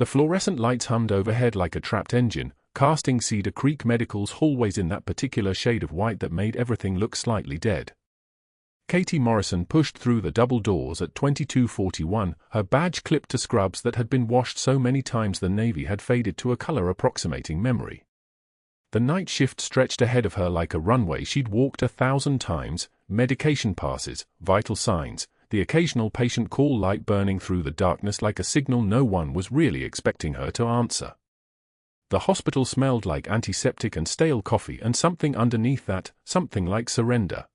The fluorescent lights hummed overhead like a trapped engine, casting Cedar Creek Medical's hallways in that particular shade of white that made everything look slightly dead. Katie Morrison pushed through the double doors at 22:41, her badge clipped to scrubs that had been washed so many times the navy had faded to a color approximating memory. The night shift stretched ahead of her like a runway she'd walked 1,000 times, medication passes, vital signs, the occasional patient call light burning through the darkness like a signal no one was really expecting her to answer. The hospital smelled like antiseptic and stale coffee and something underneath that, something like surrender.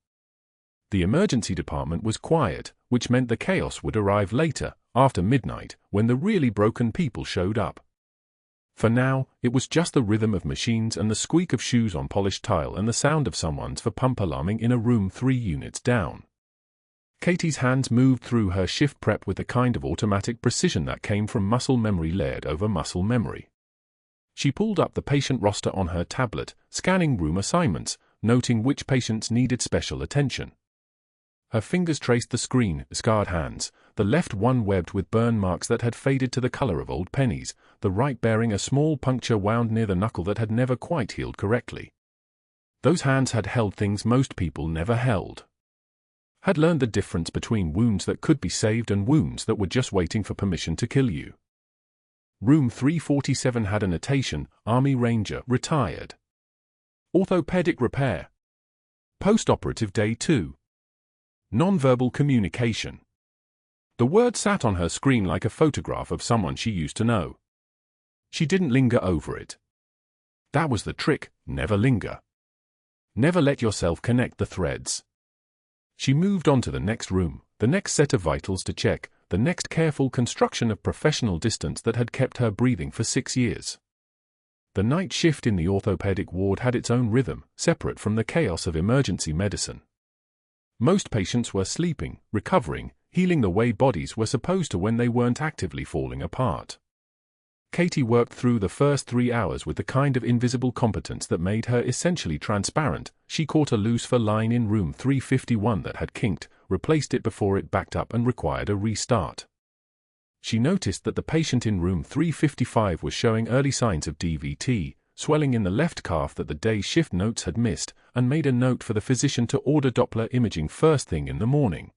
The emergency department was quiet, which meant the chaos would arrive later, after midnight, when the really broken people showed up. For now, it was just the rhythm of machines and the squeak of shoes on polished tile and the sound of someone's pump alarming in a room 3 units down. Katie's hands moved through her shift prep with the kind of automatic precision that came from muscle memory layered over muscle memory. She pulled up the patient roster on her tablet, scanning room assignments, noting which patients needed special attention. Her fingers traced the screen, scarred hands, the left one webbed with burn marks that had faded to the color of old pennies, the right bearing a small puncture wound near the knuckle that had never quite healed correctly. Those hands had held things most people never held. Had learned the difference between wounds that could be saved and wounds that were just waiting for permission to kill you. Room 347 had a notation, Army Ranger, retired. Orthopedic repair. Post-operative day 2. Nonverbal communication. The word sat on her screen like a photograph of someone she used to know. She didn't linger over it. That was the trick, never linger. Never let yourself connect the threads. She moved on to the next room, the next set of vitals to check, the next careful construction of professional distance that had kept her breathing for 6 years. The night shift in the orthopedic ward had its own rhythm, separate from the chaos of emergency medicine. Most patients were sleeping, recovering, healing the way bodies were supposed to when they weren't actively falling apart. Katie worked through the first 3 hours with the kind of invisible competence that made her essentially transparent. She caught a lucifer line in room 351 that had kinked, replaced it before it backed up and required a restart. She noticed that the patient in room 355 was showing early signs of DVT, swelling in the left calf that the day shift notes had missed, and made a note for the physician to order Doppler imaging first thing in the morning.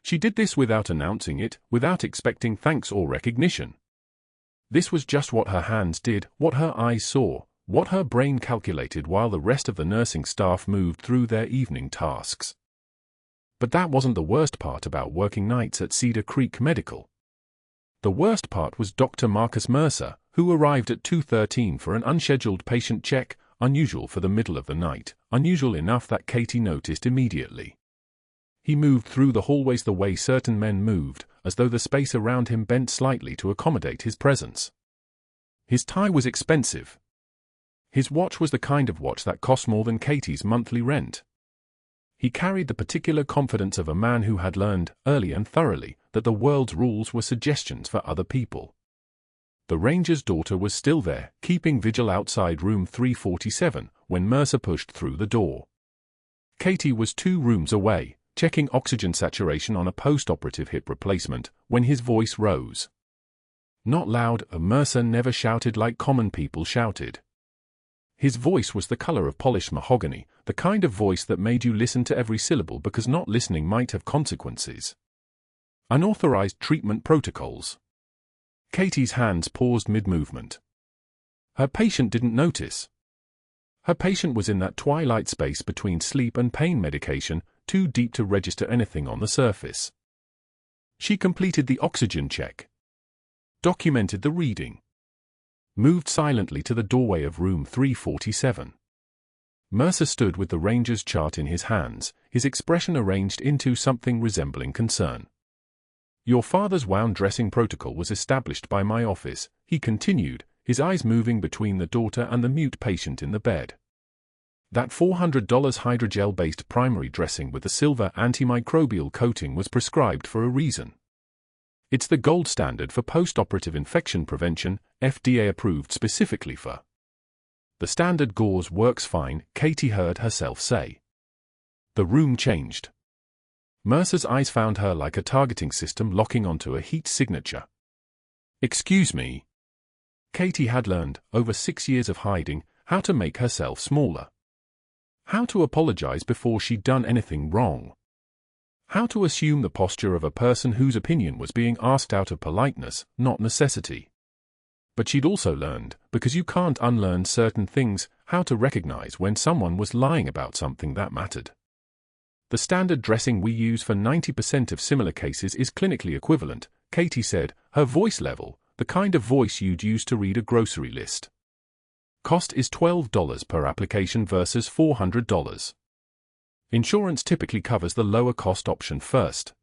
She did this without announcing it, without expecting thanks or recognition. This was just what her hands did, what her eyes saw, what her brain calculated while the rest of the nursing staff moved through their evening tasks. But that wasn't the worst part about working nights at Cedar Creek Medical. The worst part was Dr. Marcus Mercer, who arrived at 2:13 for an unscheduled patient check, unusual for the middle of the night, unusual enough that Katie noticed immediately. He moved through the hallways the way certain men moved, as though the space around him bent slightly to accommodate his presence. His tie was expensive. His watch was the kind of watch that cost more than Katie's monthly rent. He carried the particular confidence of a man who had learned, early and thoroughly, that the world's rules were suggestions for other people. The ranger's daughter was still there, keeping vigil outside room 347, when Mercer pushed through the door. Katie was 2 rooms away, checking oxygen saturation on a post-operative hip replacement, when his voice rose. Not loud, Mercer never shouted like common people shouted. His voice was the color of polished mahogany, the kind of voice that made you listen to every syllable because not listening might have consequences. Unauthorized treatment protocols. Katie's hands paused mid-movement. Her patient didn't notice. Her patient was in that twilight space between sleep and pain medication, too deep to register anything on the surface. She completed the oxygen check. Documented the reading. Moved silently to the doorway of room 347. Mercer stood with the ranger's chart in his hands, his expression arranged into something resembling concern. Your father's wound dressing protocol was established by my office, he continued, his eyes moving between the daughter and the mute patient in the bed. That $400 hydrogel-based primary dressing with the silver antimicrobial coating was prescribed for a reason. It's the gold standard for post-operative infection prevention, FDA approved specifically for. The standard gauze works fine, Katie heard herself say. The room changed. Mercer's eyes found her like a targeting system locking onto a heat signature. Excuse me. Katie had learned, over 6 years of hiding, how to make herself smaller. How to apologize before she'd done anything wrong. How to assume the posture of a person whose opinion was being asked out of politeness, not necessity. But she'd also learned, because you can't unlearn certain things, how to recognize when someone was lying about something that mattered. The standard dressing we use for 90% of similar cases is clinically equivalent, Katie said, her voice level, the kind of voice you'd use to read a grocery list. Cost is $12 per application versus $400. Insurance typically covers the lower cost option first.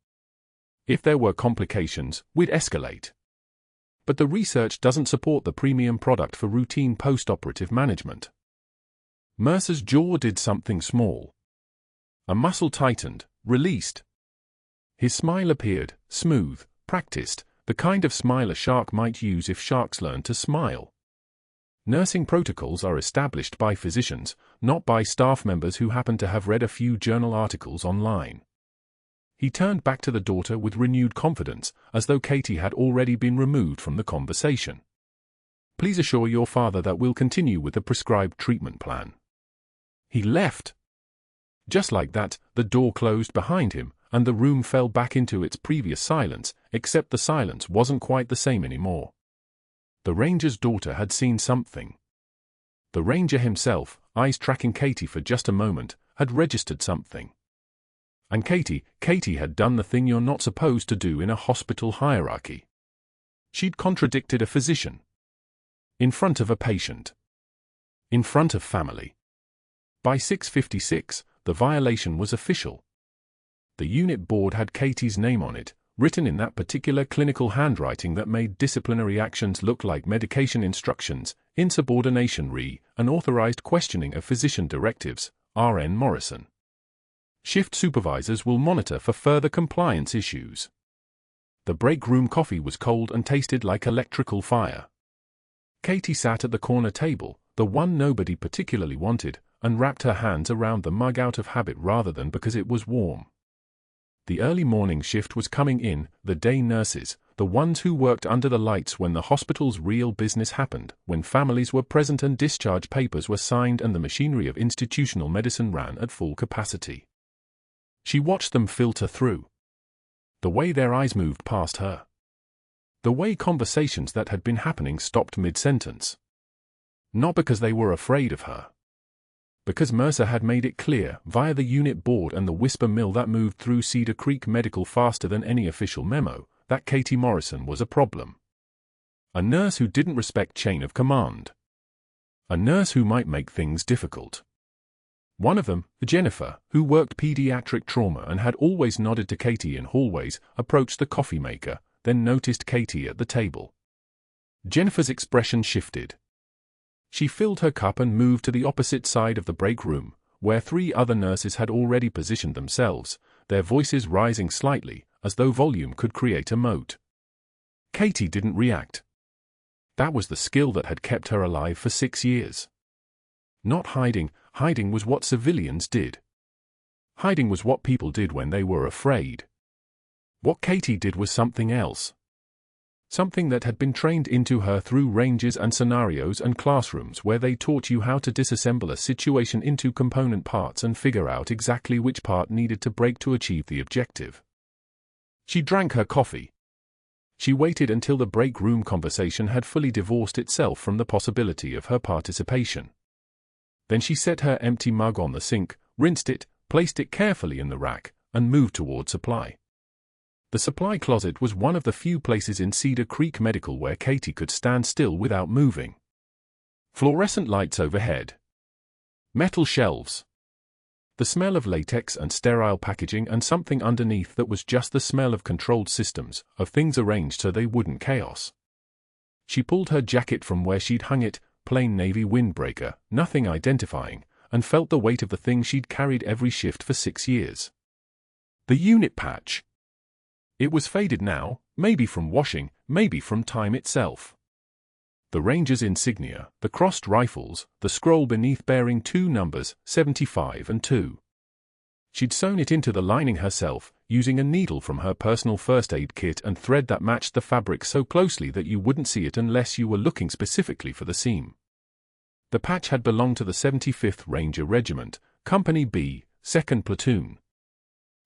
If there were complications, we'd escalate. But the research doesn't support the premium product for routine post-operative management. Mercer's jaw did something small. A muscle tightened, released. His smile appeared, smooth, practiced, the kind of smile a shark might use if sharks learned to smile. Nursing protocols are established by physicians, not by staff members who happen to have read a few journal articles online. He turned back to the daughter with renewed confidence, as though Katie had already been removed from the conversation. Please assure your father that we'll continue with the prescribed treatment plan. He left. Just like that, the door closed behind him, and the room fell back into its previous silence, except the silence wasn't quite the same anymore. The ranger's daughter had seen something. The ranger himself, eyes tracking Katie for just a moment, had registered something. And Katie had done the thing you're not supposed to do in a hospital hierarchy. She'd contradicted a physician. In front of a patient. In front of family. By 6:56, the violation was official. The unit board had Katie's name on it, written in that particular clinical handwriting that made disciplinary actions look like medication instructions, insubordination unauthorized questioning of physician directives, RN Morrison. Shift supervisors will monitor for further compliance issues. The break room coffee was cold and tasted like electrical fire. Katie sat at the corner table, the one nobody particularly wanted, and wrapped her hands around the mug out of habit rather than because it was warm. The early morning shift was coming in, the day nurses, the ones who worked under the lights when the hospital's real business happened, when families were present and discharge papers were signed and the machinery of institutional medicine ran at full capacity. She watched them filter through. The way their eyes moved past her. The way conversations that had been happening stopped mid-sentence. Not because they were afraid of her. Because Mercer had made it clear, via the unit board and the whisper mill that moved through Cedar Creek Medical faster than any official memo, that Katie Morrison was a problem. A nurse who didn't respect chain of command. A nurse who might make things difficult. One of them, Jennifer, who worked pediatric trauma and had always nodded to Katie in hallways, approached the coffee maker, then noticed Katie at the table. Jennifer's expression shifted. She filled her cup and moved to the opposite side of the break room, where 3 other nurses had already positioned themselves, their voices rising slightly, as though volume could create a moat. Katie didn't react. That was the skill that had kept her alive for 6 years. Not hiding, hiding was what civilians did. Hiding was what people did when they were afraid. What Katie did was something else. Something that had been trained into her through ranges and scenarios and classrooms where they taught you how to disassemble a situation into component parts and figure out exactly which part needed to break to achieve the objective. She drank her coffee. She waited until the break room conversation had fully divorced itself from the possibility of her participation. Then she set her empty mug on the sink, rinsed it, placed it carefully in the rack, and moved toward supply. The supply closet was one of the few places in Cedar Creek Medical where Katie could stand still without moving. Fluorescent lights overhead. Metal shelves. The smell of latex and sterile packaging and something underneath that was just the smell of controlled systems, of things arranged so they wouldn't chaos. She pulled her jacket from where she'd hung it, plain navy windbreaker, nothing identifying, and felt the weight of the thing she'd carried every shift for 6 years. The unit patch. It was faded now, maybe from washing, maybe from time itself. The ranger's insignia, the crossed rifles, the scroll beneath bearing 2 numbers, 75 and 2. She'd sewn it into the lining herself, using a needle from her personal first aid kit and thread that matched the fabric so closely that you wouldn't see it unless you were looking specifically for the seam. The patch had belonged to the 75th Ranger Regiment, Company B, 2nd Platoon.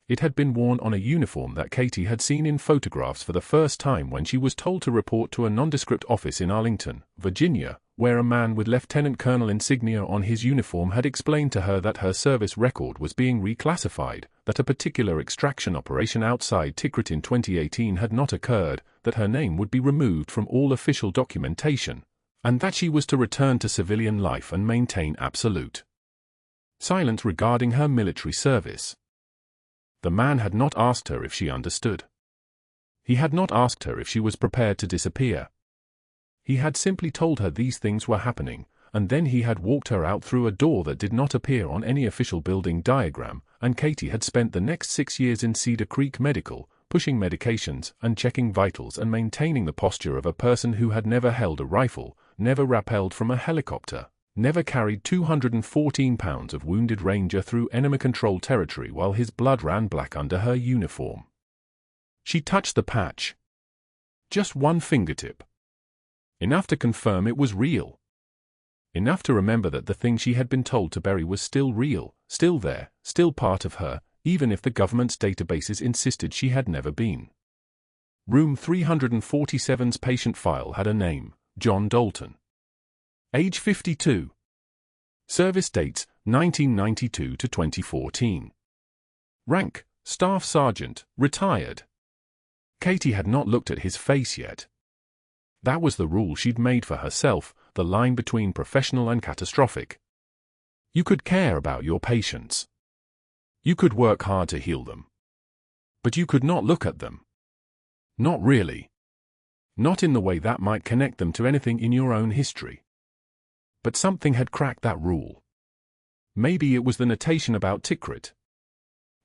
It had been worn on a uniform that Katie had seen in photographs for the first time when she was told to report to a nondescript office in Arlington, Virginia, where a man with Lieutenant Colonel insignia on his uniform had explained to her that her service record was being reclassified, that a particular extraction operation outside Tikrit in 2018 had not occurred, that her name would be removed from all official documentation, and that she was to return to civilian life and maintain absolute silence regarding her military service. The man had not asked her if she understood. He had not asked her if she was prepared to disappear. He had simply told her these things were happening, and then he had walked her out through a door that did not appear on any official building diagram, and Katie had spent the next 6 years in Cedar Creek Medical, pushing medications and checking vitals and maintaining the posture of a person who had never held a rifle, never rappelled from a helicopter, never carried 214 pounds of wounded Ranger through enemy-controlled territory while his blood ran black under her uniform. She touched the patch. Just one fingertip. Enough to confirm it was real. Enough to remember that the thing she had been told to bury was still real, still there, still part of her, even if the government's databases insisted she had never been. Room 347's patient file had a name, John Dalton. Age 52. Service dates, 1992 to 2014. Rank, Staff Sergeant, retired. Katie had not looked at his face yet. That was the rule she'd made for herself, the line between professional and catastrophic. You could care about your patients. You could work hard to heal them. But you could not look at them. Not really. Not in the way that might connect them to anything in your own history. But something had cracked that rule. Maybe it was the notation about Tikrit.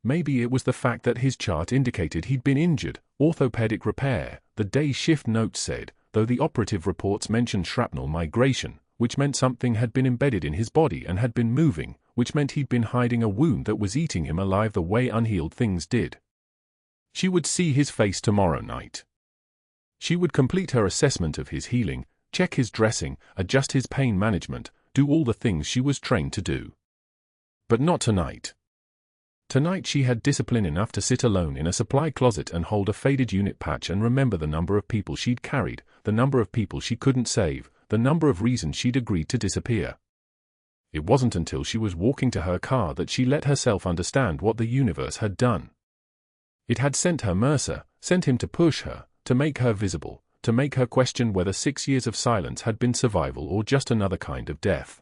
Maybe it was the fact that his chart indicated he'd been injured, orthopedic repair, the day shift note said, though the operative reports mentioned shrapnel migration, which meant something had been embedded in his body and had been moving, which meant he'd been hiding a wound that was eating him alive the way unhealed things did. She would see his face tomorrow night. She would complete her assessment of his healing, check his dressing, adjust his pain management, do all the things she was trained to do. But not tonight. Tonight she had discipline enough to sit alone in a supply closet and hold a faded unit patch and remember the number of people she'd carried, the number of people she couldn't save, the number of reasons she'd agreed to disappear. It wasn't until she was walking to her car that she let herself understand what the universe had done. It had sent her Mercer, sent him to push her, to make her visible, to make her question whether 6 years of silence had been survival or just another kind of death.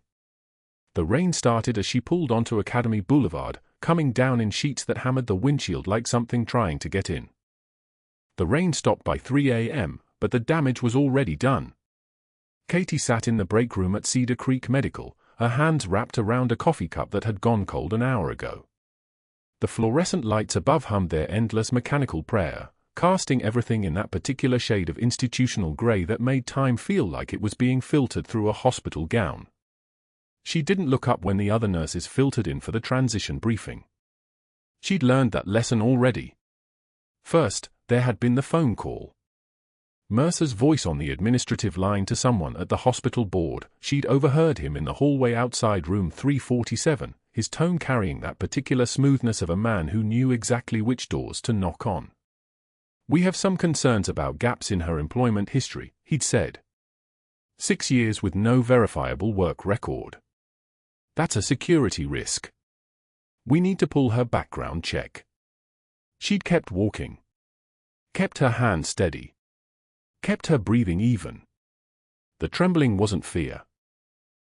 The rain started as she pulled onto Academy Boulevard, coming down in sheets that hammered the windshield like something trying to get in. The rain stopped by 3 a.m., but the damage was already done. Katie sat in the break room at Cedar Creek Medical, her hands wrapped around a coffee cup that had gone cold an hour ago. The fluorescent lights above hummed their endless mechanical prayer, casting everything in that particular shade of institutional grey that made time feel like it was being filtered through a hospital gown. She didn't look up when the other nurses filtered in for the transition briefing. She'd learned that lesson already. First, there had been the phone call. Mercer's voice on the administrative line to someone at the hospital board. She'd overheard him in the hallway outside room 347, his tone carrying that particular smoothness of a man who knew exactly which doors to knock on. "We have some concerns about gaps in her employment history," he'd said. 6 years with no verifiable work record. That's a security risk. We need to pull her background check. She'd kept walking. Kept her hand steady. Kept her breathing even. The trembling wasn't fear.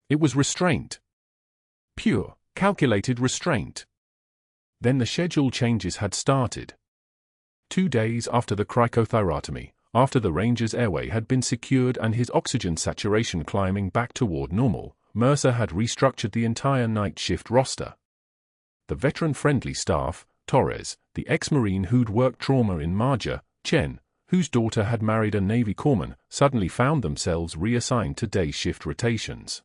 It was restraint. Pure, calculated restraint. Then the schedule changes had started. 2 days after the cricothyrotomy, after the Ranger's airway had been secured and his oxygen saturation climbing back toward normal, Mercer had restructured the entire night shift roster. The veteran-friendly staff, Torres, the ex-Marine who'd worked trauma in Marja, Chen, whose daughter had married a Navy corpsman, suddenly found themselves reassigned to day shift rotations.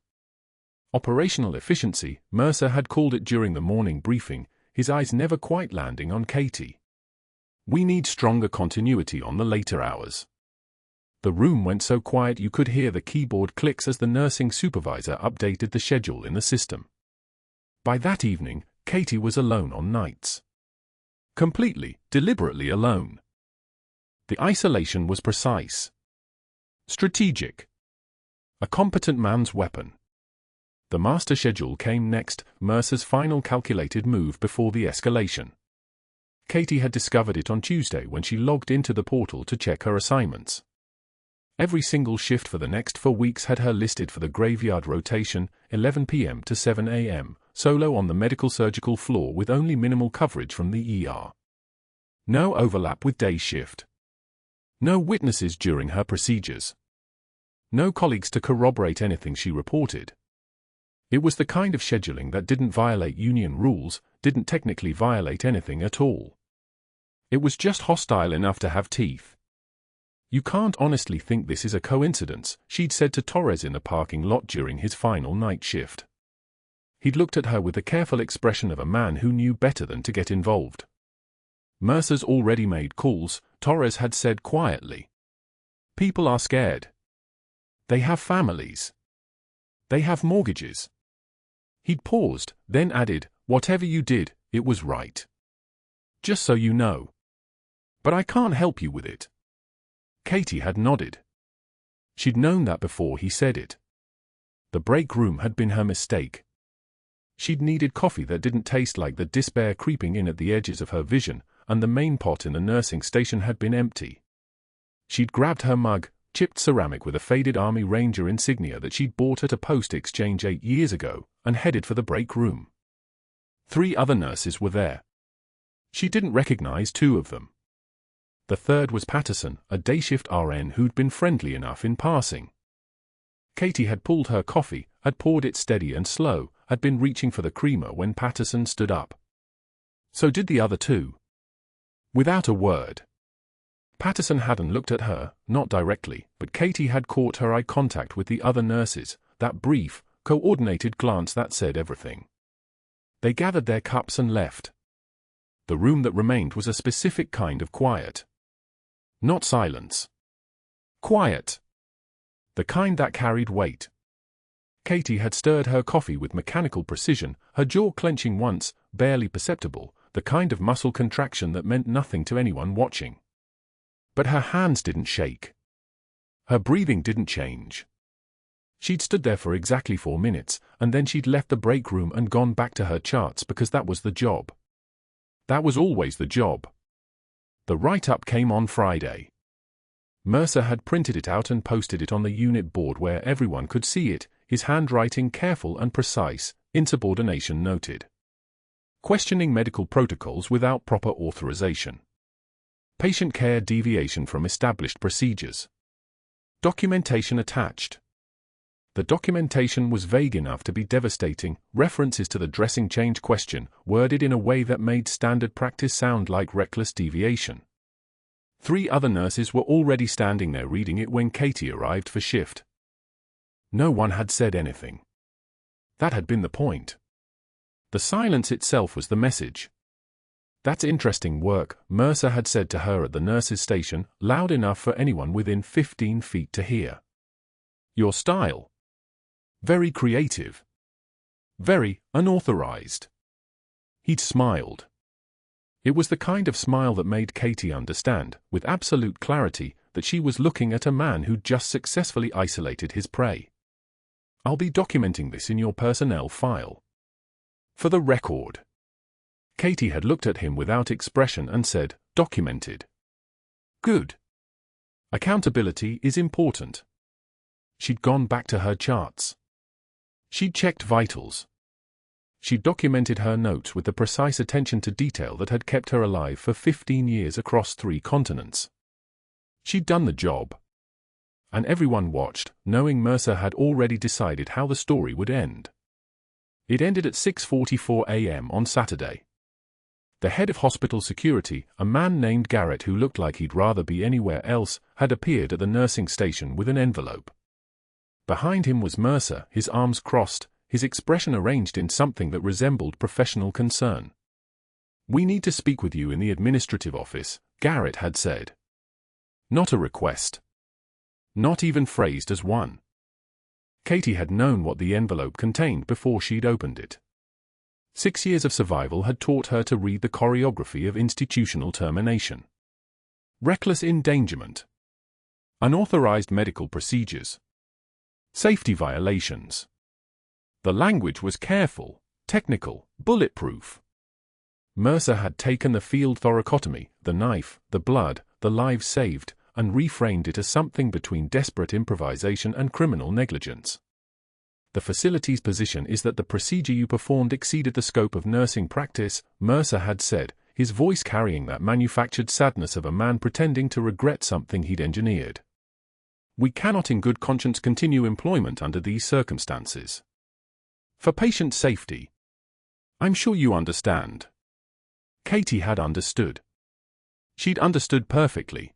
Operational efficiency, Mercer had called it during the morning briefing, his eyes never quite landing on Katie. "We need stronger continuity on the later hours." The room went so quiet you could hear the keyboard clicks as the nursing supervisor updated the schedule in the system. By that evening, Katie was alone on nights. Completely, deliberately alone. The isolation was precise. Strategic. A competent man's weapon. The master schedule came next, Mercer's final calculated move before the escalation. Katie had discovered it on Tuesday when she logged into the portal to check her assignments. Every single shift for the next 4 weeks had her listed for the graveyard rotation, 11 p.m. to 7 a.m., solo on the medical surgical floor with only minimal coverage from the ER. No overlap with day shift. No witnesses during her procedures. No colleagues to corroborate anything she reported. It was the kind of scheduling that didn't violate union rules, didn't technically violate anything at all. It was just hostile enough to have teeth. "You can't honestly think this is a coincidence," she'd said to Torres in the parking lot during his final night shift. He'd looked at her with the careful expression of a man who knew better than to get involved. "Mercer's already made calls," Torres had said quietly. "People are scared. They have families. They have mortgages." He'd paused, then added, "Whatever you did, it was right. Just so you know. But I can't help you with it." Katie had nodded. She'd known that before he said it. The break room had been her mistake. She'd needed coffee that didn't taste like the despair creeping in at the edges of her vision, and the main pot in the nursing station had been empty. She'd grabbed her mug, chipped ceramic with a faded Army Ranger insignia that she'd bought at a post exchange 8 years ago, and headed for the break room. 3 other nurses were there. She didn't recognize 2 of them. The third was Patterson, a day shift RN who'd been friendly enough in passing. Katie had pulled her coffee, had poured it steady and slow, had been reaching for the creamer when Patterson stood up. So did the other 2. Without a word. Patterson hadn't looked at her, not directly, but Katie had caught her eye contact with the other nurses, that brief, coordinated glance that said everything. They gathered their cups and left. The room that remained was a specific kind of quiet. Not silence. Quiet. The kind that carried weight. Katie had stirred her coffee with mechanical precision, her jaw clenching once, barely perceptible, the kind of muscle contraction that meant nothing to anyone watching. But her hands didn't shake. Her breathing didn't change. She'd stood there for exactly 4 minutes, and then she'd left the break room and gone back to her charts because that was the job. That was always the job. The write-up came on Friday. Mercer had printed it out and posted it on the unit board where everyone could see it, his handwriting careful and precise, insubordination noted. Questioning medical protocols without proper authorization. Patient care deviation from established procedures. Documentation attached. The documentation was vague enough to be devastating, references to the dressing change question, worded in a way that made standard practice sound like reckless deviation. 3 other nurses were already standing there reading it when Katie arrived for shift. No one had said anything. That had been the point. The silence itself was the message. "That's interesting work," Mercer had said to her at the nurses' station, loud enough for anyone within 15 feet to hear. "Your style. Very creative. Very unauthorized." He'd smiled. It was the kind of smile that made Katie understand, with absolute clarity, that she was looking at a man who'd just successfully isolated his prey. "I'll be documenting this in your personnel file. For the record." Katie had looked at him without expression and said, "Documented. Good. Accountability is important." She'd gone back to her charts. She'd checked vitals. She'd documented her notes with the precise attention to detail that had kept her alive for 15 years across 3 continents. She'd done the job. And everyone watched, knowing Mercer had already decided how the story would end. It ended at 6:44 a.m. on Saturday. The head of hospital security, a man named Garrett who looked like he'd rather be anywhere else, had appeared at the nursing station with an envelope. Behind him was Mercer, his arms crossed, his expression arranged in something that resembled professional concern. "We need to speak with you in the administrative office," Garrett had said. Not a request. Not even phrased as one. Katie had known what the envelope contained before she'd opened it. 6 years of survival had taught her to read the choreography of institutional termination. Reckless endangerment. Unauthorized medical procedures. Safety violations. The language was careful, technical, bulletproof. Mercer had taken the field thoracotomy, the knife, the blood, the lives saved, and reframed it as something between desperate improvisation and criminal negligence. "The facility's position is that the procedure you performed exceeded the scope of nursing practice," Mercer had said, his voice carrying that manufactured sadness of a man pretending to regret something he'd engineered. "We cannot in good conscience continue employment under these circumstances. For patient safety. I'm sure you understand." Katie had understood. She'd understood perfectly.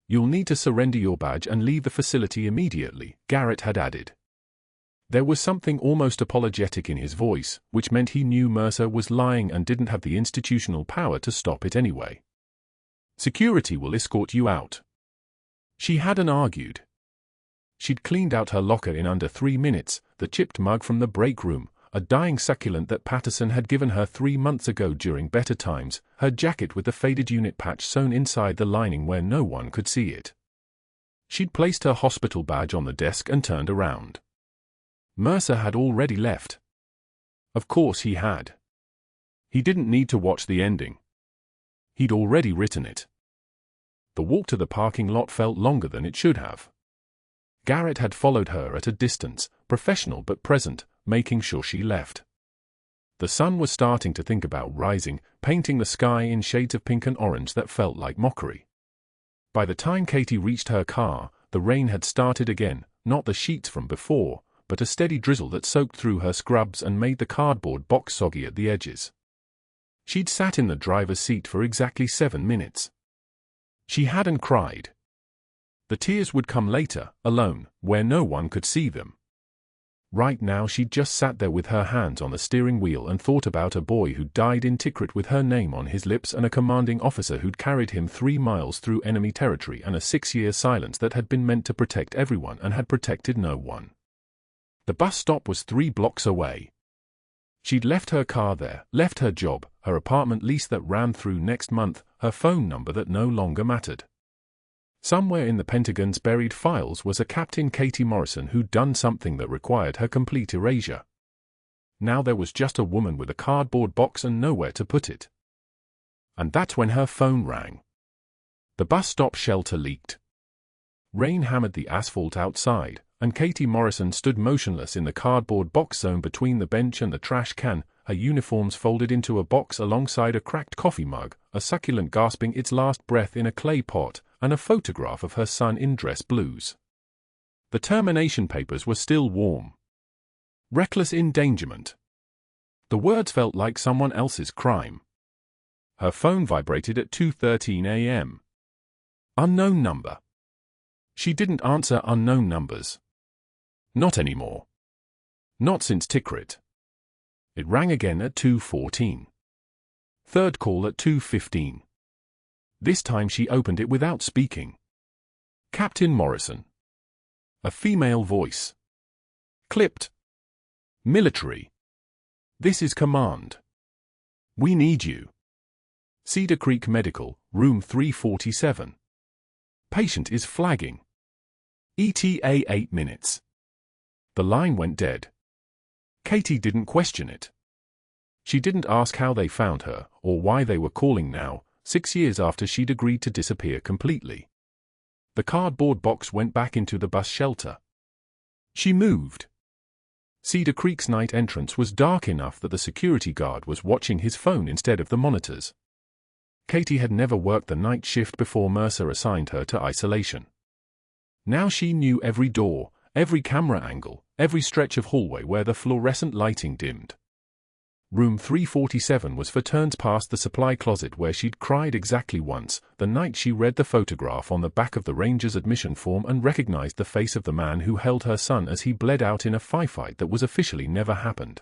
"You'll need to surrender your badge and leave the facility immediately," Garrett had added. There was something almost apologetic in his voice, which meant he knew Mercer was lying and didn't have the institutional power to stop it anyway. "Security will escort you out." She hadn't argued. She'd cleaned out her locker in under 3 minutes, the chipped mug from the break room, a dying succulent that Patterson had given her 3 months ago during better times, her jacket with the faded unit patch sewn inside the lining where no one could see it. She'd placed her hospital badge on the desk and turned around. Mercer had already left. Of course he had. He didn't need to watch the ending. He'd already written it. The walk to the parking lot felt longer than it should have. Garrett had followed her at a distance, professional but present, making sure she left. The sun was starting to think about rising, painting the sky in shades of pink and orange that felt like mockery. By the time Katie reached her car, the rain had started again, not the sheets from before, but a steady drizzle that soaked through her scrubs and made the cardboard box soggy at the edges. She'd sat in the driver's seat for exactly 7 minutes. She hadn't cried. The tears would come later, alone, where no one could see them. Right now she'd just sat there with her hands on the steering wheel and thought about a boy who'd died in Tikrit with her name on his lips and a commanding officer who'd carried him 3 miles through enemy territory and a 6-year silence that had been meant to protect everyone and had protected no one. The bus stop was 3 blocks away. She'd left her car there, left her job, her apartment lease that ran through next month, her phone number that no longer mattered. Somewhere in the Pentagon's buried files was a Captain Katie Morrison who'd done something that required her complete erasure. Now there was just a woman with a cardboard box and nowhere to put it. And that's when her phone rang. The bus stop shelter leaked. Rain hammered the asphalt outside, and Katie Morrison stood motionless in the cardboard box zone between the bench and the trash can, her uniforms folded into a box alongside a cracked coffee mug, a succulent gasping its last breath in a clay pot, and a photograph of her son in dress blues. The termination papers were still warm. Reckless endangerment. The words felt like someone else's crime. Her phone vibrated at 2:13 a.m. Unknown number. She didn't answer unknown numbers. Not anymore. Not since Tikrit. It rang again at 2:14. Third call at 2:15. This time she opened it without speaking. Captain Morrison. A female voice. Clipped. Military. This is command. We need you. Cedar Creek Medical, room 347. Patient is flagging. ETA 8 minutes. The line went dead. Katie didn't question it. She didn't ask how they found her, or why they were calling now, 6 years after she'd agreed to disappear completely. The cardboard box went back into the bus shelter. She moved. Cedar Creek's night entrance was dark enough that the security guard was watching his phone instead of the monitors. Katie had never worked the night shift before Mercer assigned her to isolation. Now she knew every door, every camera angle, every stretch of hallway where the fluorescent lighting dimmed. Room 347 was for turns past the supply closet where she'd cried exactly once, the night she read the photograph on the back of the ranger's admission form and recognized the face of the man who held her son as he bled out in a firefight that was officially never happened.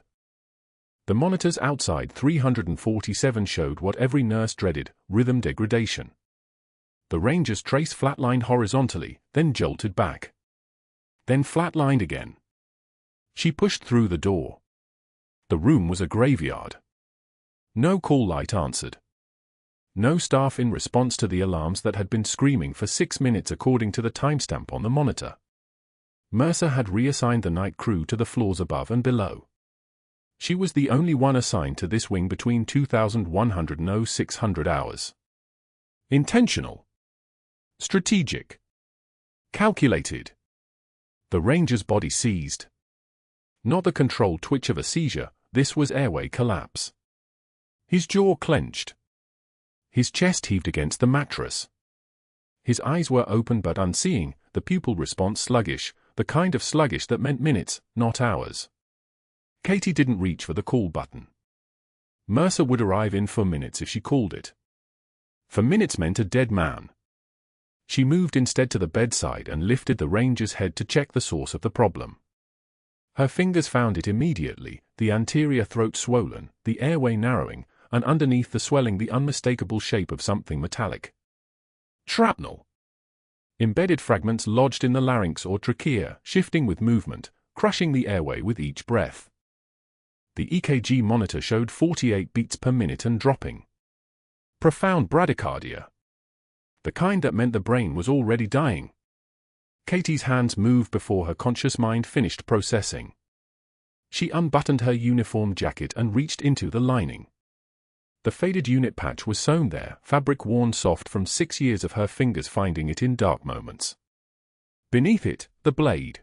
The monitors outside 347 showed what every nurse dreaded: rhythm degradation. The Ranger's trace flatlined horizontally, then jolted back. Then flatlined again. She pushed through the door. The room was a graveyard. No call light answered. No staff in response to the alarms that had been screaming for 6 minutes according to the timestamp on the monitor. Mercer had reassigned the night crew to the floors above and below. She was the only one assigned to this wing between 2100 and 0600 hours. Intentional. Strategic. Calculated. The Ranger's body seized. Not the controlled twitch of a seizure, this was airway collapse. His jaw clenched. His chest heaved against the mattress. His eyes were open but unseeing, the pupil response sluggish, the kind of sluggish that meant minutes, not hours. Katie didn't reach for the call button. Mercer would arrive in 4 minutes if she called it. 4 minutes meant a dead man. She moved instead to the bedside and lifted the Ranger's head to check the source of the problem. Her fingers found it immediately, the anterior throat swollen, the airway narrowing, and underneath the swelling the unmistakable shape of something metallic. Shrapnel. Embedded fragments lodged in the larynx or trachea, shifting with movement, crushing the airway with each breath. The EKG monitor showed 48 beats per minute and dropping. Profound bradycardia. The kind that meant the brain was already dying. Katie's hands moved before her conscious mind finished processing. She unbuttoned her uniform jacket and reached into the lining. The faded unit patch was sewn there, fabric worn soft from 6 years of her fingers finding it in dark moments. Beneath it, the blade.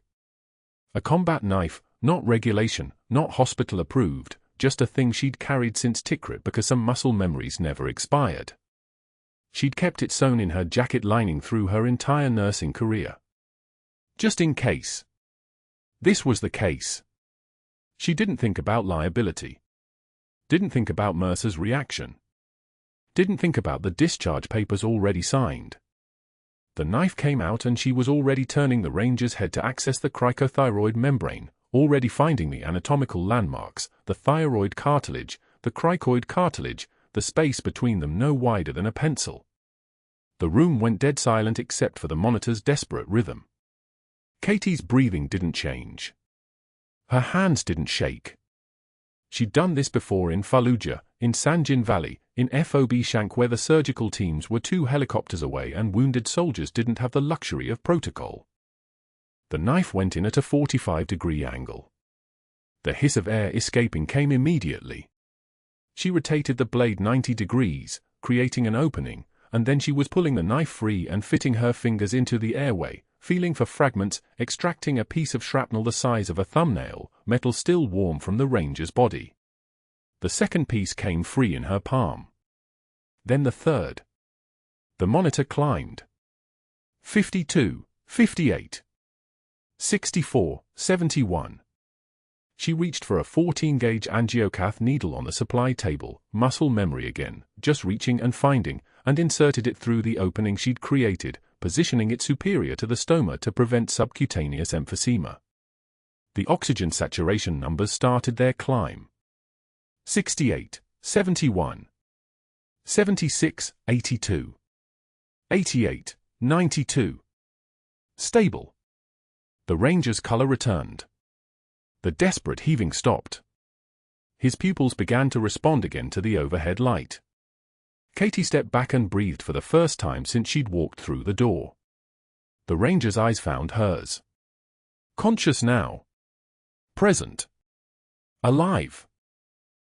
A combat knife, not regulation, not hospital approved, just a thing she'd carried since Tikrit because some muscle memories never expired. She'd kept it sewn in her jacket lining through her entire nursing career. Just in case. This was the case. She didn't think about liability. Didn't think about Mercer's reaction. Didn't think about the discharge papers already signed. The knife came out and she was already turning the Ranger's head to access the cricothyroid membrane, already finding the anatomical landmarks, the thyroid cartilage, the cricoid cartilage, the space between them no wider than a pencil. The room went dead silent except for the monitor's desperate rhythm. Katie's breathing didn't change. Her hands didn't shake. She'd done this before in Fallujah, in Sanjin Valley, in FOB Shank where the surgical teams were 2 helicopters away and wounded soldiers didn't have the luxury of protocol. The knife went in at a 45-degree angle. The hiss of air escaping came immediately. She rotated the blade 90 degrees, creating an opening, and then she was pulling the knife free and fitting her fingers into the airway, feeling for fragments, extracting a piece of shrapnel the size of a thumbnail, metal still warm from the Ranger's body. The second piece came free in her palm. Then the third. The monitor climbed. 52, 58, 64, 71. She reached for a 14-gauge angiocath needle on the supply table, muscle memory again, just reaching and finding, and inserted it through the opening she'd created, positioning it superior to the stoma to prevent subcutaneous emphysema. The oxygen saturation numbers started their climb. 68, 71, 76, 82, 88, 92. Stable. The Ranger's color returned. The desperate heaving stopped. His pupils began to respond again to the overhead light. Katie stepped back and breathed for the first time since she'd walked through the door. The Ranger's eyes found hers. Conscious now. Present. Alive.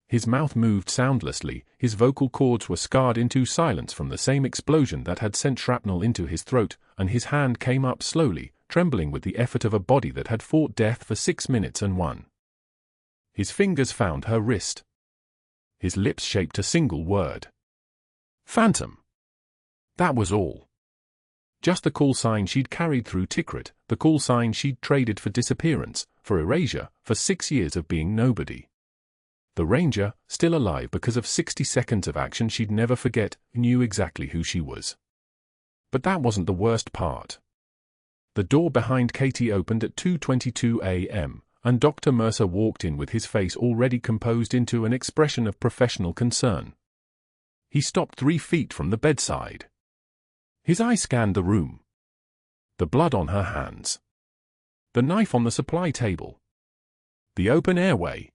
His mouth moved soundlessly, his vocal cords were scarred into silence from the same explosion that had sent shrapnel into his throat, and his hand came up slowly, trembling with the effort of a body that had fought death for 6 minutes and won. His fingers found her wrist. His lips shaped a single word. Phantom. That was all. Just the call sign she'd carried through Tikrit, the call sign she'd traded for disappearance, for erasure, for 6 years of being nobody. The Ranger, still alive because of 60 seconds of action she'd never forget, knew exactly who she was. But that wasn't the worst part. The door behind Katie opened at 2:22 a.m., and Dr. Mercer walked in with his face already composed into an expression of professional concern. He stopped 3 feet from the bedside. His eye scanned the room. The blood on her hands. The knife on the supply table. The open airway.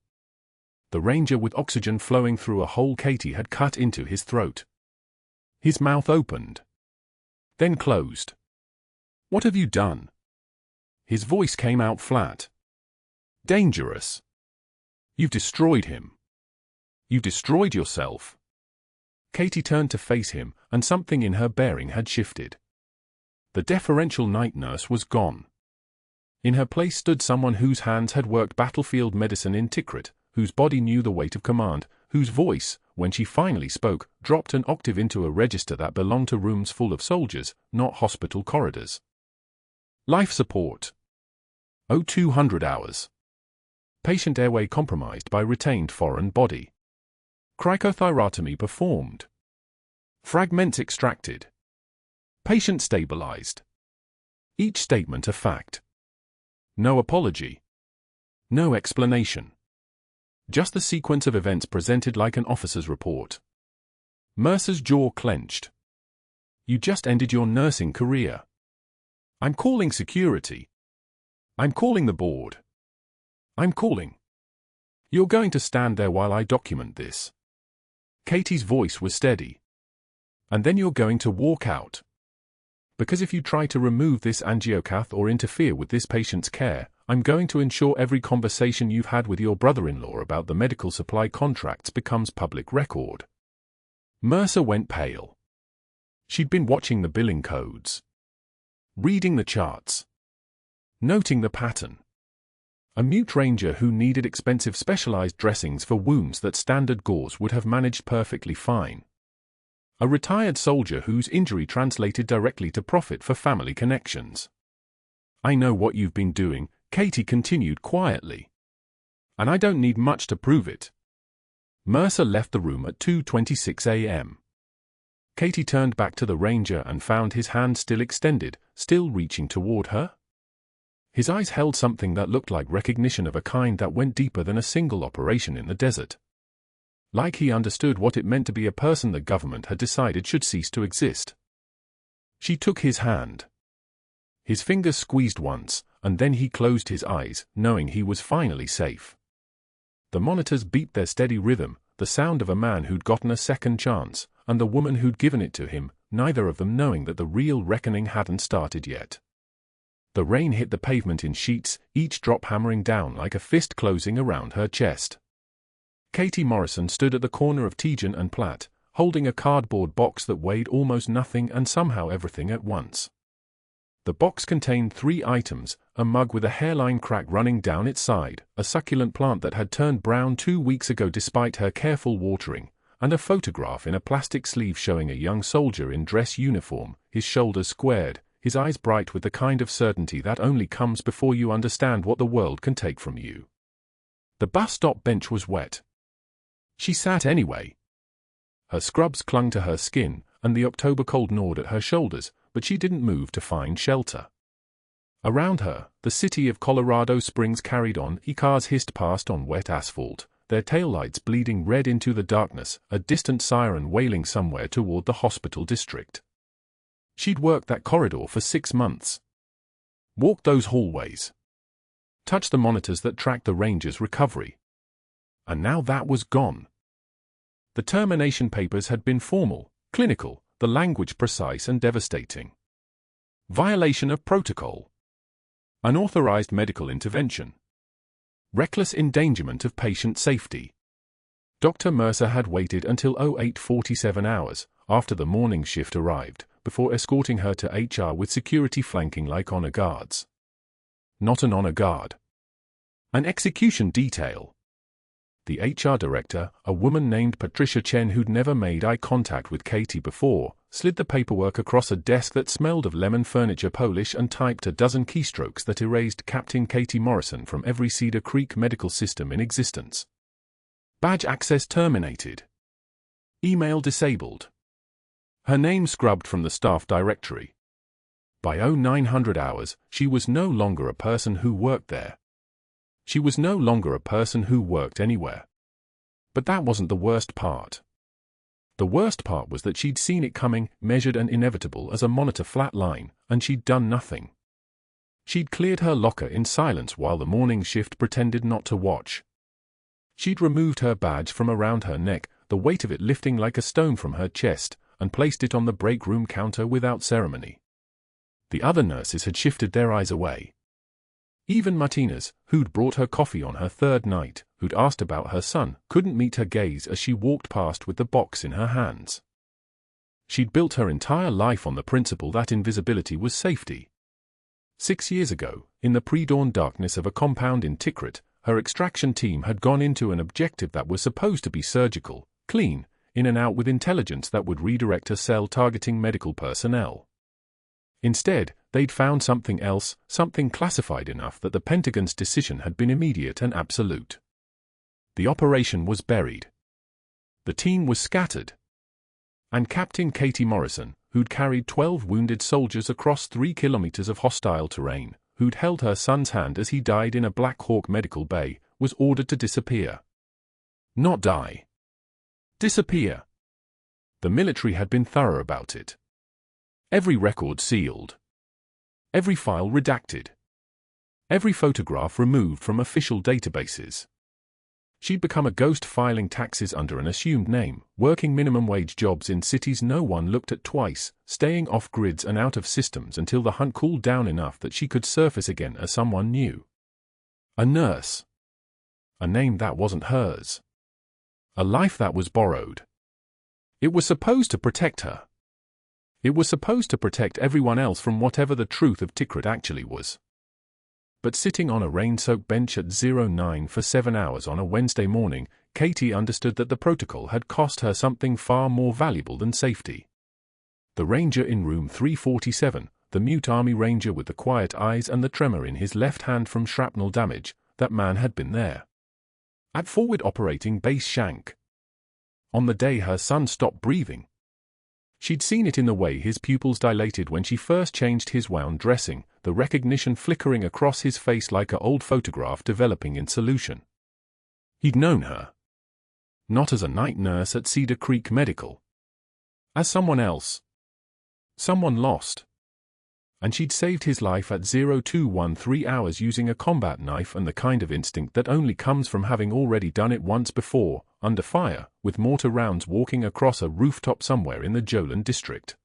The Ranger with oxygen flowing through a hole Katie had cut into his throat. His mouth opened. Then closed. "What have you done?" His voice came out flat. "Dangerous. You've destroyed him. You've destroyed yourself." Katie turned to face him, and something in her bearing had shifted. The deferential night nurse was gone. In her place stood someone whose hands had worked battlefield medicine in Tikrit, whose body knew the weight of command, whose voice, when she finally spoke, dropped an octave into a register that belonged to rooms full of soldiers, not hospital corridors. Life support. 0200 hours. Patient airway compromised by retained foreign body. Cricothyrotomy performed. Fragments extracted. Patient stabilized. Each statement a fact. No apology. No explanation. Just the sequence of events presented like an officer's report. Mercer's jaw clenched. "You just ended your nursing career. I'm calling security. I'm calling the board. I'm calling. You're going to stand there while I document this." Katie's voice was steady. "And then you're going to walk out. Because if you try to remove this angiocath or interfere with this patient's care, I'm going to ensure every conversation you've had with your brother-in-law about the medical supply contracts becomes public record." Mercer went pale. She'd been watching the billing codes. Reading the charts. Noting the pattern. A mute ranger who needed expensive specialized dressings for wounds that standard gauze would have managed perfectly fine. A retired soldier whose injury translated directly to profit for family connections. "I know what you've been doing," Katie continued quietly. "And I don't need much to prove it." Mercer left the room at 2:26 a.m. Katie turned back to the Ranger and found his hand still extended, still reaching toward her. His eyes held something that looked like recognition of a kind that went deeper than a single operation in the desert. Like he understood what it meant to be a person the government had decided should cease to exist. She took his hand. His fingers squeezed once, and then he closed his eyes, knowing he was finally safe. The monitors beat their steady rhythm, the sound of a man who'd gotten a second chance, and the woman who'd given it to him, neither of them knowing that the real reckoning hadn't started yet. The rain hit the pavement in sheets, each drop hammering down like a fist closing around her chest. Katie Morrison stood at the corner of Tejan and Platt, holding a cardboard box that weighed almost nothing and somehow everything at once. The box contained 3 items: a mug with a hairline crack running down its side, a succulent plant that had turned brown 2 weeks ago despite her careful watering, and a photograph in a plastic sleeve showing a young soldier in dress uniform, his shoulders squared, his eyes bright with the kind of certainty that only comes before you understand what the world can take from you. The bus stop bench was wet. She sat anyway. Her scrubs clung to her skin, and the October cold gnawed at her shoulders, but she didn't move to find shelter. Around her, the city of Colorado Springs carried on. Cars hissed past on wet asphalt, their taillights bleeding red into the darkness, a distant siren wailing somewhere toward the hospital district. She'd worked that corridor for 6 months. Walked those hallways. Touched the monitors that tracked the Ranger's recovery. And now that was gone. The termination papers had been formal, clinical, the language precise and devastating. Violation of protocol. Unauthorized medical intervention. Reckless endangerment of patient safety. Dr. Mercer had waited until 08:47 hours, after the morning shift arrived, before escorting her to HR with security flanking like honor guards. Not an honor guard. An execution detail. The HR director, a woman named Patricia Chen who'd never made eye contact with Katie before, slid the paperwork across a desk that smelled of lemon furniture polish and typed a dozen keystrokes that erased Captain Katie Morrison from every Cedar Creek medical system in existence. Badge access terminated. Email disabled. Her name scrubbed from the staff directory. By 0900 hours, she was no longer a person who worked there. She was no longer a person who worked anywhere. But that wasn't the worst part. The worst part was that she'd seen it coming, measured and inevitable as a monitor flat line, and she'd done nothing. She'd cleared her locker in silence while the morning shift pretended not to watch. She'd removed her badge from around her neck, the weight of it lifting like a stone from her chest, and placed it on the break room counter without ceremony. The other nurses had shifted their eyes away. Even Martinez, who'd brought her coffee on her third night, who'd asked about her son, couldn't meet her gaze as she walked past with the box in her hands. She'd built her entire life on the principle that invisibility was safety. 6 years ago, in the pre-dawn darkness of a compound in Tikrit, her extraction team had gone into an objective that was supposed to be surgical, clean, in and out with intelligence that would redirect a cell targeting medical personnel. Instead, they'd found something else, something classified enough that the Pentagon's decision had been immediate and absolute. The operation was buried. The team was scattered. And Captain Katie Morrison, who'd carried 12 wounded soldiers across 3 kilometers of hostile terrain, who'd held her son's hand as he died in a Black Hawk medical bay, was ordered to disappear. Not die. Disappear. The military had been thorough about it. Every record sealed. Every file redacted. Every photograph removed from official databases. She'd become a ghost filing taxes under an assumed name, working minimum wage jobs in cities no one looked at twice, staying off grids and out of systems until the hunt cooled down enough that she could surface again as someone new. A nurse. A name that wasn't hers. A life that was borrowed. It was supposed to protect her. It was supposed to protect everyone else from whatever the truth of Tikrit actually was. But sitting on a rain-soaked bench at 09 for 7 hours on a Wednesday morning, Katie understood that the protocol had cost her something far more valuable than safety. The ranger in room 347, the mute army ranger with the quiet eyes and the tremor in his left hand from shrapnel damage, that man had been there. At forward operating base Shank. On the day her son stopped breathing. She'd seen it in the way his pupils dilated when she first changed his wound dressing, the recognition flickering across his face like an old photograph developing in solution. He'd known her. Not as a night nurse at Cedar Creek Medical. As someone else. Someone lost. And she'd saved his life at 0213 hours using a combat knife and the kind of instinct that only comes from having already done it once before, under fire, with mortar rounds walking across a rooftop somewhere in the Jolan district.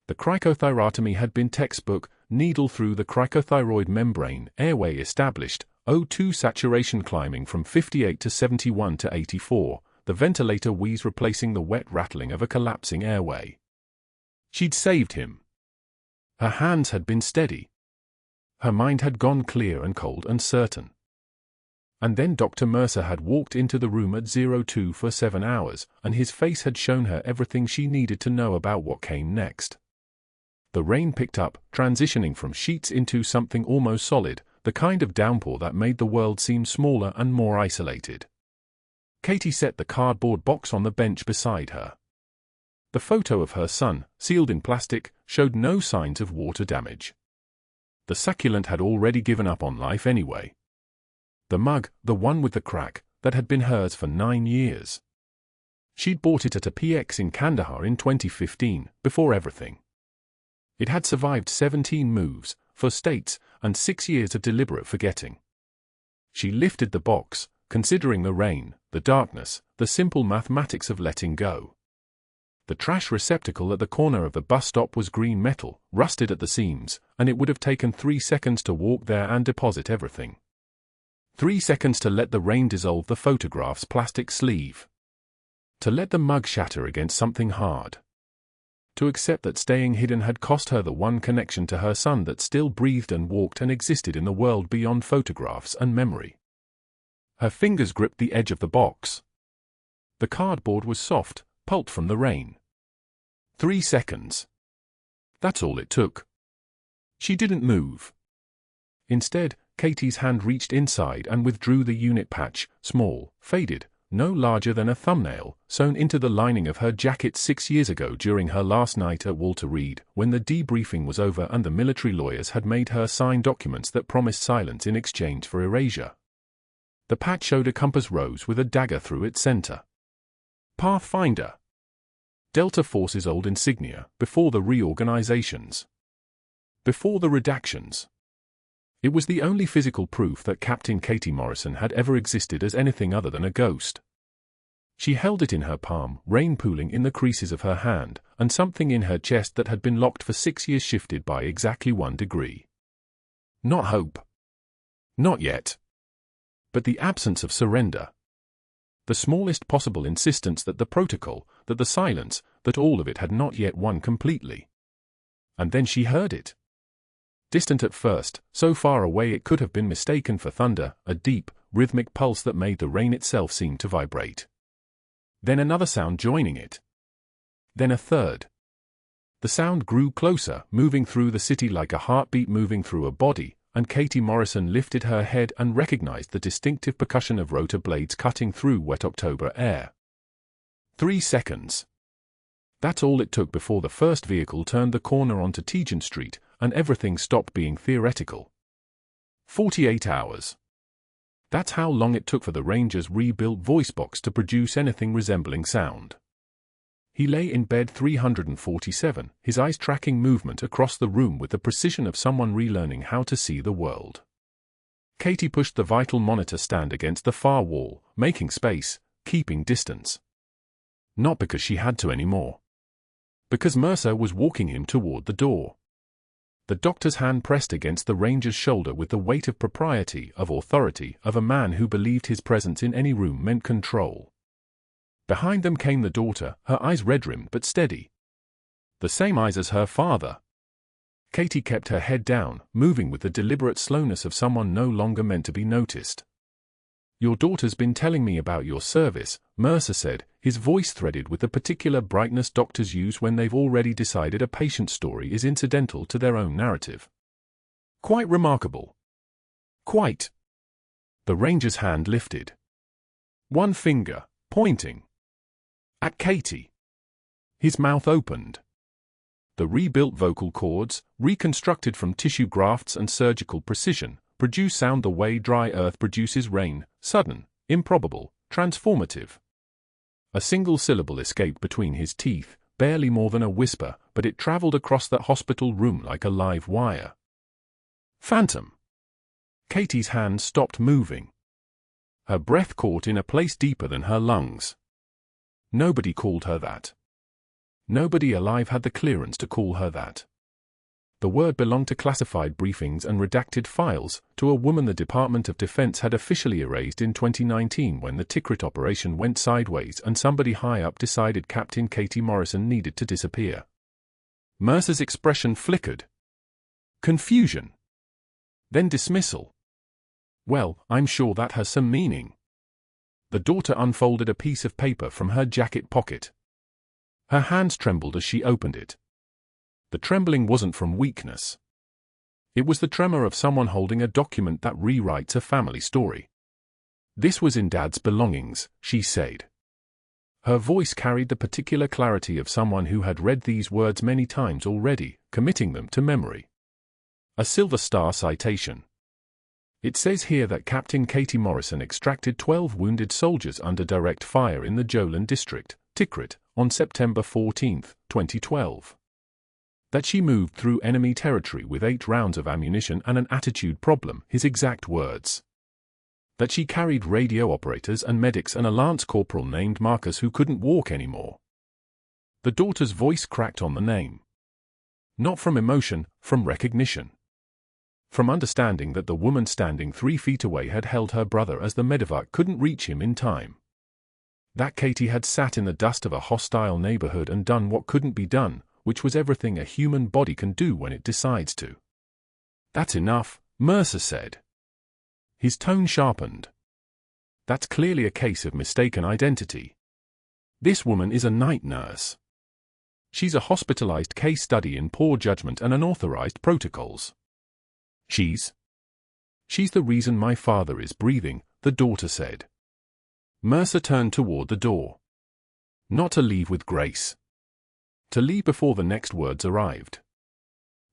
The cricothyrotomy had been textbook, needle through the cricothyroid membrane, airway established, O2 saturation climbing from 58 to 71 to 84, the ventilator wheeze replacing the wet rattling of a collapsing airway. She'd saved him. Her hands had been steady. Her mind had gone clear and cold and certain. And then Dr. Mercer had walked into the room at 02 for 7 hours, and his face had shown her everything she needed to know about what came next. The rain picked up, transitioning from sheets into something almost solid, the kind of downpour that made the world seem smaller and more isolated. Katie set the cardboard box on the bench beside her. The photo of her son, sealed in plastic, showed no signs of water damage. The succulent had already given up on life anyway. The mug, the one with the crack, that had been hers for 9 years. She'd bought it at a PX in Kandahar in 2015, before everything. It had survived 17 moves, for states, and 6 years of deliberate forgetting. She lifted the box, considering the rain, the darkness, the simple mathematics of letting go. The trash receptacle at the corner of the bus stop was green metal, rusted at the seams, and it would have taken 3 seconds to walk there and deposit everything. 3 seconds to let the rain dissolve the photograph's plastic sleeve. To let the mug shatter against something hard. To accept that staying hidden had cost her the one connection to her son that still breathed and walked and existed in the world beyond photographs and memory. Her fingers gripped the edge of the box. The cardboard was soft, pulped from the rain. 3 seconds. That's all it took. She didn't move. Instead, Katie's hand reached inside and withdrew the unit patch, small, faded, no larger than a thumbnail, sewn into the lining of her jacket 6 years ago during her last night at Walter Reed, when the debriefing was over and the military lawyers had made her sign documents that promised silence in exchange for erasure. The patch showed a compass rose with a dagger through its center. Pathfinder. Delta Force's old insignia, before the reorganizations. Before the redactions. It was the only physical proof that Captain Katie Morrison had ever existed as anything other than a ghost. She held it in her palm, rain pooling in the creases of her hand, and something in her chest that had been locked for 6 years shifted by exactly 1 degree. Not hope. Not yet. But the absence of surrender. The smallest possible insistence that the protocol, that the silence, that all of it had not yet won completely. And then she heard it. Distant at first, so far away it could have been mistaken for thunder, a deep, rhythmic pulse that made the rain itself seem to vibrate. Then another sound joining it. Then a third. The sound grew closer, moving through the city like a heartbeat moving through a body, and Katie Morrison lifted her head and recognized the distinctive percussion of rotor blades cutting through wet October air. 3 seconds. That's all it took before the first vehicle turned the corner onto Didnt Street, and everything stopped being theoretical. 48 hours. That's how long it took for the Ranger's rebuilt voice box to produce anything resembling sound. He lay in bed 347, his eyes tracking movement across the room with the precision of someone relearning how to see the world. Katie pushed the vital monitor stand against the far wall, making space, keeping distance. Not because she had to anymore. Because Mercer was walking him toward the door. The doctor's hand pressed against the Ranger's shoulder with the weight of propriety, of authority, of a man who believed his presence in any room meant control. Behind them came the daughter, her eyes red-rimmed but steady. The same eyes as her father. Katie kept her head down, moving with the deliberate slowness of someone no longer meant to be noticed. "Your daughter's been telling me about your service," Mercer said, his voice threaded with the particular brightness doctors use when they've already decided a patient's story is incidental to their own narrative. "Quite remarkable." "Quite." The Ranger's hand lifted. One finger, pointing at Katie. His mouth opened. The rebuilt vocal cords, reconstructed from tissue grafts and surgical precision, produce sound the way dry earth produces rain, sudden, improbable, transformative. A single syllable escaped between his teeth, barely more than a whisper, but it traveled across that hospital room like a live wire. Phantom. Katie's hand stopped moving. Her breath caught in a place deeper than her lungs. Nobody called her that. Nobody alive had the clearance to call her that. The word belonged to classified briefings and redacted files, to a woman the Department of Defense had officially erased in 2019 when the Tikrit operation went sideways and somebody high up decided Captain Katie Morrison needed to disappear. Mercer's expression flickered. Confusion. Then dismissal. "Well, I'm sure that has some meaning." The daughter unfolded a piece of paper from her jacket pocket. Her hands trembled as she opened it. The trembling wasn't from weakness. It was the tremor of someone holding a document that rewrites a family story. "This was in Dad's belongings," she said. Her voice carried the particular clarity of someone who had read these words many times already, committing them to memory. A Silver Star citation. "It says here that Captain Katie Morrison extracted 12 wounded soldiers under direct fire in the Jolan district, Tikrit, on September 14, 2012. That she moved through enemy territory with 8 rounds of ammunition and an attitude problem," his exact words. That she carried radio operators and medics and a lance corporal named Marcus who couldn't walk anymore. The daughter's voice cracked on the name. Not from emotion, from recognition. From understanding that the woman standing 3 feet away had held her brother as the medevac couldn't reach him in time. That Katie had sat in the dust of a hostile neighborhood and done what couldn't be done, which was everything a human body can do when it decides to. "That's enough," Mercer said. His tone sharpened. "That's clearly a case of mistaken identity. This woman is a night nurse. She's a hospitalized case study in poor judgment and unauthorized protocols. She's the reason my father is breathing," the daughter said. Mercer turned toward the door. Not to leave with grace. To leave before the next words arrived.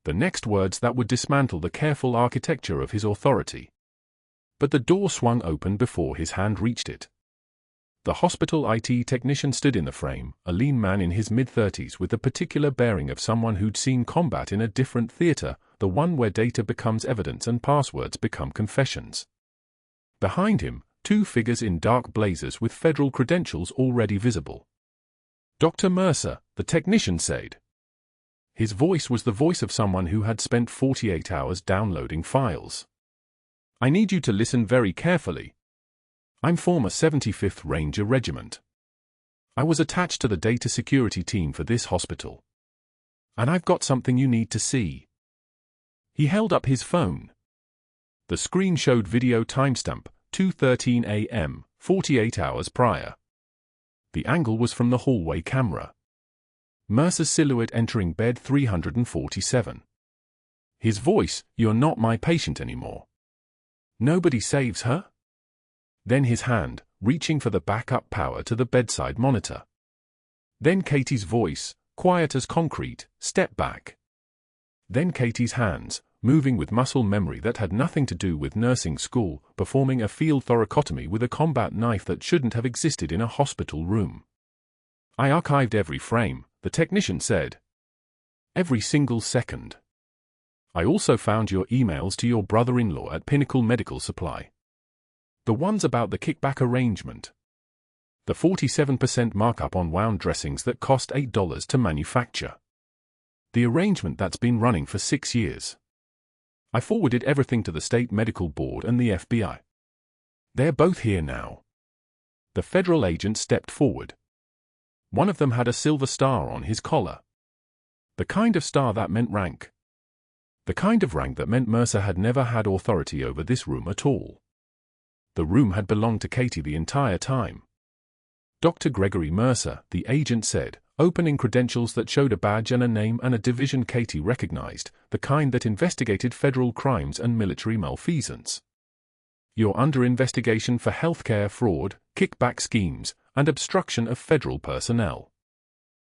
The next words that would dismantle the careful architecture of his authority. but the door swung open before his hand reached it. The hospital IT technician stood in the frame, a lean man in his mid-30s with the particular bearing of someone who'd seen combat in a different theater, the one where data becomes evidence and passwords become confessions. Behind him, two figures in dark blazers with federal credentials already visible. "Dr. Mercer," the technician said. His voice was the voice of someone who had spent 48 hours downloading files. "I need you to listen very carefully. I'm former 75th Ranger Regiment. I was attached to the data security team for this hospital. And I've got something you need to see." He held up his phone. The screen showed video timestamp, 2:13 a.m., 48 hours prior. The angle was from the hallway camera. Mercer's silhouette entering bed 347. His voice, "You're not my patient anymore. Nobody saves her?" Then his hand, reaching for the backup power to the bedside monitor. Then Katie's voice, quiet as concrete, "Step back." Then Katie's hands, moving with muscle memory that had nothing to do with nursing school, performing a field thoracotomy with a combat knife that shouldn't have existed in a hospital room. "I archived every frame," the technician said. "Every single second. I also found your emails to your brother-in-law at Pinnacle Medical Supply. The ones about the kickback arrangement. The 47% markup on wound dressings that cost $8 to manufacture. The arrangement that's been running for 6 years. I forwarded everything to the State Medical Board and the FBI. They're both here now." The federal agent stepped forward. One of them had a silver star on his collar. The kind of star that meant rank. The kind of rank that meant Mercer had never had authority over this room at all. The room had belonged to Katie the entire time. "Dr. Gregory Mercer," the agent said, opening credentials that showed a badge and a name and a division Katie recognized, the kind that investigated federal crimes and military malfeasance. "You're under investigation for healthcare fraud, kickback schemes, and obstruction of federal personnel.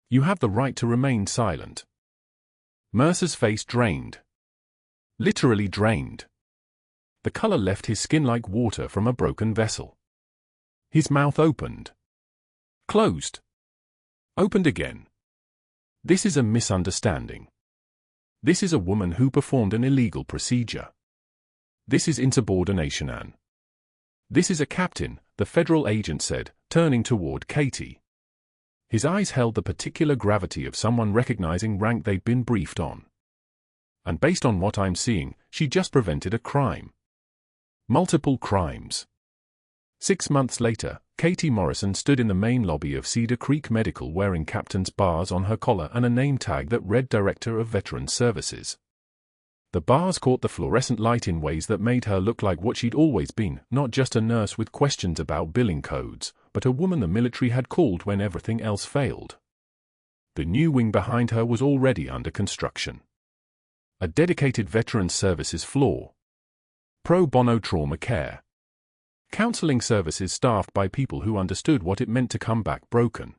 You have the right to remain silent." Mercer's face drained. Literally drained. The color left his skin like water from a broken vessel. His mouth opened. Closed. Opened again. "This is a misunderstanding. This is a woman who performed an illegal procedure. This is insubordination and this is a captain," the federal agent said, turning toward Katie. His eyes held the particular gravity of someone recognizing rank they'd been briefed on. "And based on what I'm seeing, she just prevented a crime. Multiple crimes." 6 months later, Katie Morrison stood in the main lobby of Cedar Creek Medical wearing captain's bars on her collar and a name tag that read Director of Veterans Services. The bars caught the fluorescent light in ways that made her look like what she'd always been, not just a nurse with questions about billing codes, but a woman the military had called when everything else failed. The new wing behind her was already under construction. A dedicated Veterans Services floor. Pro bono trauma care. Counseling services staffed by people who understood what it meant to come back broken.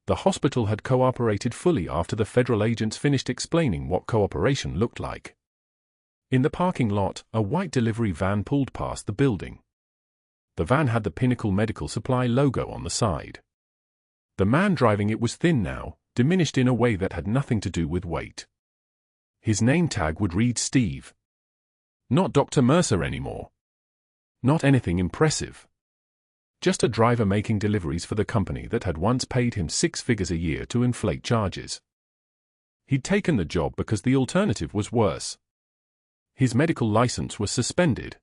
The hospital had cooperated fully after the federal agents finished explaining what cooperation looked like. In the parking lot, a white delivery van pulled past the building. The van had the Pinnacle Medical Supply logo on the side. The man driving it was thin now, diminished in a way that had nothing to do with weight. His name tag would read Steve. Not Dr. Mercer anymore. Not anything impressive. Just a driver making deliveries for the company that had once paid him 6 figures a year to inflate charges. He'd taken the job because the alternative was worse. His medical license was suspended.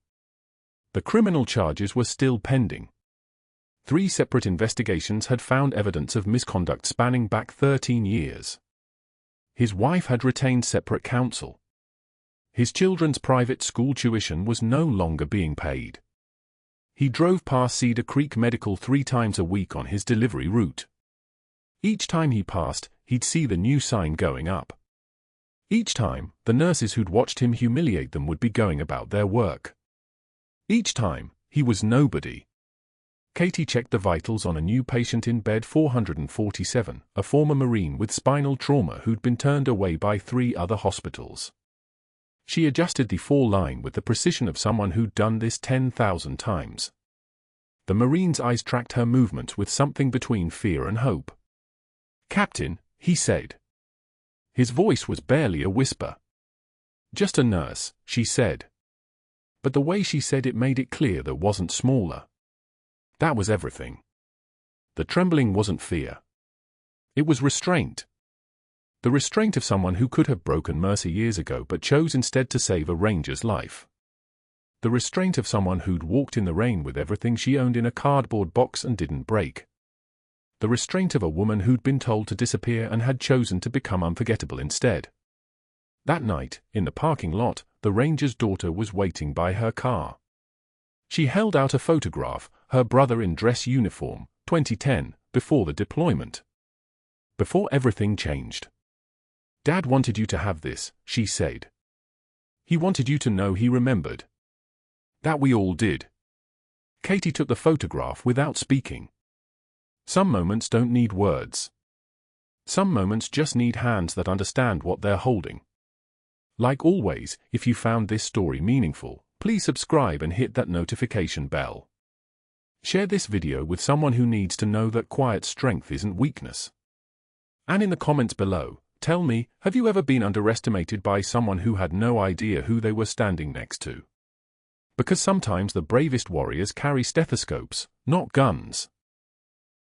The criminal charges were still pending. 3 separate investigations had found evidence of misconduct spanning back 13 years. His wife had retained separate counsel. His children's private school tuition was no longer being paid. He drove past Cedar Creek Medical 3 times a week on his delivery route. Each time he passed, he'd see the new sign going up. Each time, the nurses who'd watched him humiliate them would be going about their work. Each time, he was nobody. Katie checked the vitals on a new patient in bed 447, a former Marine with spinal trauma who'd been turned away by 3 other hospitals. She adjusted the fall line with the precision of someone who'd done this 10,000 times. The Marine's eyes tracked her movements with something between fear and hope. "Captain," he said. His voice was barely a whisper. "Just a nurse," she said. But the way she said it made it clear that wasn't smaller. That was everything. The trembling wasn't fear. It was restraint. The restraint of someone who could have broken Mercy years ago but chose instead to save a ranger's life. The restraint of someone who'd walked in the rain with everything she owned in a cardboard box and didn't break. The restraint of a woman who'd been told to disappear and had chosen to become unforgettable instead. That night, in the parking lot, the ranger's daughter was waiting by her car. She held out a photograph, her brother in dress uniform, 2010, before the deployment. Before everything changed. "Dad wanted you to have this," she said. "He wanted you to know he remembered. That we all did." Katie took the photograph without speaking. Some moments don't need words. Some moments just need hands that understand what they're holding. Like always, if you found this story meaningful, please subscribe and hit that notification bell. Share this video with someone who needs to know that quiet strength isn't weakness. And in the comments below, tell me, have you ever been underestimated by someone who had no idea who they were standing next to? Because sometimes the bravest warriors carry stethoscopes, not guns.